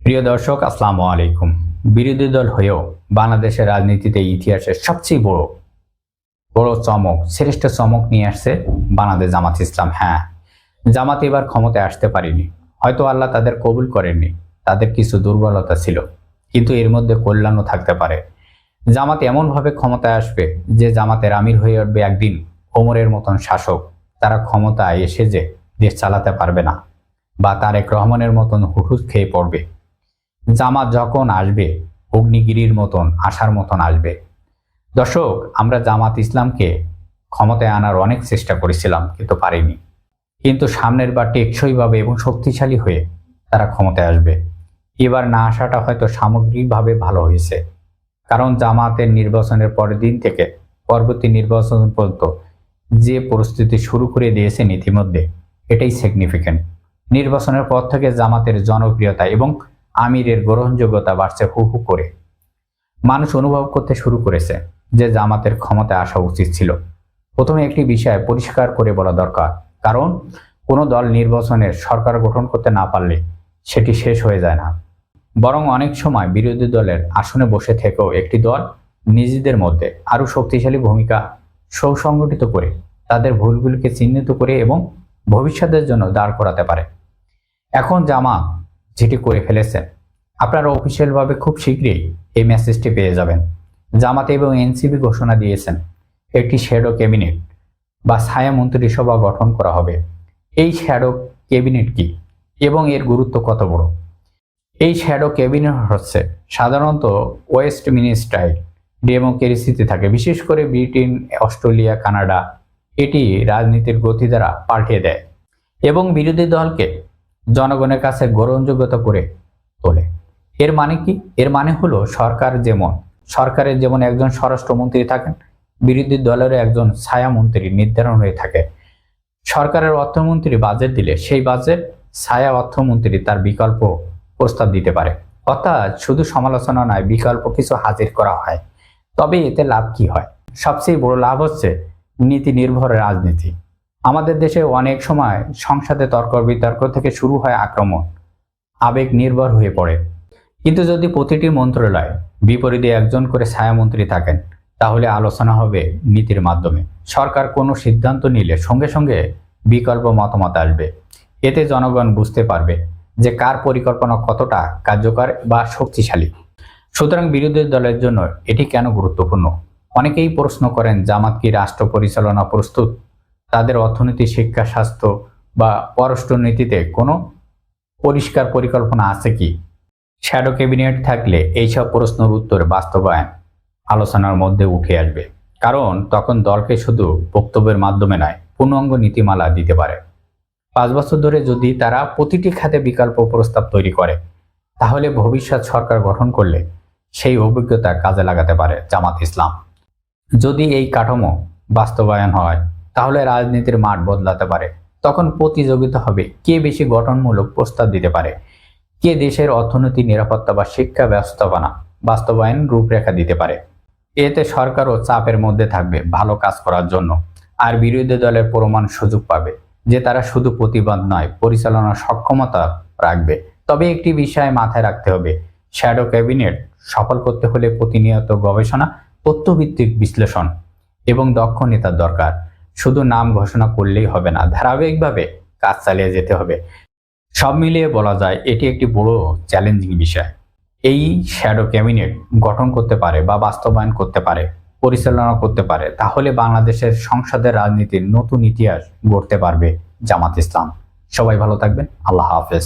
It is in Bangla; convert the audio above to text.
প্রিয় দর্শক, আসসালামু আলাইকুম। বিরোধী দল হয়েও বাংলাদেশের রাজনীতিতে ইতিহাসের সবচেয়ে বড় বড় চমক, শ্রেষ্ঠ চমক নিয়ে আসছে বাংলাদেশ জামাত ইসলাম। হ্যাঁ, জামাত এবার ক্ষমতায় আসতে পারেনি, হয়তো আল্লাহ তাদের কবুল করেননি, তাদের কিছু দুর্বলতা ছিল, কিন্তু এর মধ্যে কল্যাণও থাকতে পারে। জামাত এমনভাবে ক্ষমতায় আসবে যে জামাতের আমির হয়ে উঠবে একদিন ওমরের মতন শাসক। তারা ক্ষমতায় এসে যে দেশ চালাতে পারবে না, বা তারেক রহমানের মতন হুহুস খেয়ে পড়বে। জামাত যখন আসবে অগ্নিগিরির মতন আশার মতন আসবে। দর্শক, আমরা জামাত ইসলামকে ক্ষমতায় আনার অনেক চেষ্টা করেছিলাম, কিন্তু পারিনি। কিন্তু সামনের বার টেকসইভাবে এবং শক্তিশালী হয়ে তারা ক্ষমতায় আসবে। এবার না আসাটা হয়তো সামগ্রিকভাবে ভালো হয়েছে, কারণ জামাতের নির্বাচনের পরের দিন থেকে পরবর্তী নির্বাচন পর্যন্ত যে পরিস্থিতি শুরু করে দিয়েছেন ইতিমধ্যে, এটাই সিগনিফিক্যান্ট। নির্বাচনের পর থেকে জামাতের জনপ্রিয়তা এবং আমিরের গ্রহণযোগ্যতা বাড়ছে হু হু করে। মানুষ অনুভব করতে শুরু করেছে যে জামাতের ক্ষমতায় আসা উচিত ছিল। প্রথমে একটি বিষয় পরিষ্কার করে বলা দরকার, কারণ কোনো দল নির্বাচনের সরকার গঠন করতে না পারলে সেটি শেষ হয়ে যায় না, বরং অনেক সময় বিরোধী দলের আসনে বসে থেকেও একটি দল নিজেদের মধ্যে আরো শক্তিশালী ভূমিকা সুসংগঠিত করে তাদের ভুলগুলিকে চিহ্নিত করে এবং ভবিষ্যতের জন্য দাঁড় করাতে পারে। এখন জামাত যেটি করে ফেলেছেন, আপনারা অফিসিয়ালভাবে খুব শীঘ্রই এই মেসেজটি পেয়ে যাবেন। জামাত এবং এনসিপি ঘোষণা দিয়েছেন একটি শ্যাডো ক্যাবিনেট বা ছায়া মন্ত্রিসভা গঠন করা হবে। এই শ্যাডো ক্যাবিনেট কি এবং এর গুরুত্ব কত বড়? এই শ্যাডো ক্যাবিনেট হচ্ছে সাধারণত ওয়েস্টমিনিস্টার ডেমোক্রেসিতে থাকে, বিশেষ করে ব্রিটেন, অস্ট্রেলিয়া, কানাডা। এটি রাজনীতির গতিধারা পাল্টে দেয় এবং বিরোধী দলকে জনগণের কাছে গ্রহণযোগ্যতা করে তোলে। এর মানে কি? এর মানে হলো সরকারের যেমন একজন স্বরাষ্ট্রমন্ত্রী থাকেন, বিরোধী দলেরও একজন ছায়া মন্ত্রী নির্ধারণ হয়ে থাকে। সরকারের অর্থমন্ত্রী বাজেট দিলে সেই বাজেট ছায়া অর্থমন্ত্রী তার বিকল্প প্রস্তাব দিতে পারে। অর্থাৎ শুধু সমালোচনা নয়, বিকল্প কিছু হাজির করা হয়। তবে এতে লাভ কি হয়? সবচেয়ে বড় লাভ হচ্ছে নীতি নির্ভর রাজনীতি। আমাদের দেশে অনেক সময় সংসদে তর্ক বিতর্ক থেকে শুরু হয় আক্রমণ, আবেগ নির্ভর হয়ে পড়ে। কিন্তু যদি প্রতিটি মন্ত্রণালয় বিপরীতে একজন করে ছায়ামন্ত্রী থাকেন, তাহলে আলোচনা হবে নীতির মাধ্যমে। সরকার কোনো সিদ্ধান্ত নিলে সঙ্গে সঙ্গে বিকল্প মতামত আসবে। এতে জনগণ বুঝতে পারবে যে কার পরিকল্পনা কতটা কার্যকর বা শক্তিশালী। সুতরাং বিরোধী দলের জন্য এটি কেন গুরুত্বপূর্ণ? অনেকেই প্রশ্ন করেন, জামাত কি রাষ্ট্র পরিচালনা প্রস্তুত? তাদের অর্থনীতি, শিক্ষা, স্বাস্থ্য বা পররাষ্ট্রনীতিতে কোনো পরিষ্কার পরিকল্পনা আছে কি? শ্যাডো ক্যাবিনেট থাকলে এইসব প্রশ্নের উত্তর বাস্তবায়ন আলোচনার মধ্যে উঠে আসবে, কারণ তখন দলকে শুধু বক্তব্যের মাধ্যমে নয়, পূর্ণাঙ্গ নীতিমালা দিতে পারে। 5 বছর ধরে যদি তারা প্রতিটি খাতে বিকল্প প্রস্তাব তৈরি করে, তাহলে ভবিষ্যৎ সরকার গঠন করলে সেই অভিজ্ঞতা কাজে লাগাতে পারে জামাত ইসলাম। যদি এই কাঠামো বাস্তবায়ন হয়, তাহলে রাজনীতির মাঠ বদলাতে পারে। তখন প্রতিযোগিতা হবে কে বেশি গঠনমূলক প্রস্তাব দিতে পারে, কে দেশের অর্থনীতি, নিরাপত্তা বা শিক্ষা ব্যবস্থাপনা বাস্তবায়ন রূপরেখা দিতে পারে। এতে সরকারও চাপের মধ্যে থাকবে ভালো কাজ করার জন্য, আর বিরোধী দলের প্রমাণ সুযোগ পাবে যে তারা শুধু প্রতিবাদ নয়, পরিচালনার সক্ষমতা রাখবে। তবে একটি বিষয় মাথায় রাখতে হবে, শ্যাডো ক্যাবিনেট সফল করতে হলে প্রতিনিয়ত গবেষণা, তথ্যভিত্তিক বিশ্লেষণ এবং দক্ষ নেতার দরকার। শুধু নাম ঘোষণা করলেই হবে না, ধারাবাহিকভাবে কাজ চালিয়ে যেতে হবে। সব মিলিয়ে বলা যায় এটি একটি বড় চ্যালেঞ্জিং বিষয়। এই শ্যাডো ক্যাবিনেট গঠন করতে পারে বা বাস্তবায়ন করতে পারে, পরিচালনা করতে পারে, তাহলে বাংলাদেশের সংসদের রাজনীতির নতুন ইতিহাস গড়তে পারবে জামাত ইসলাম। সবাই ভালো থাকবেন। আল্লাহ হাফেজ।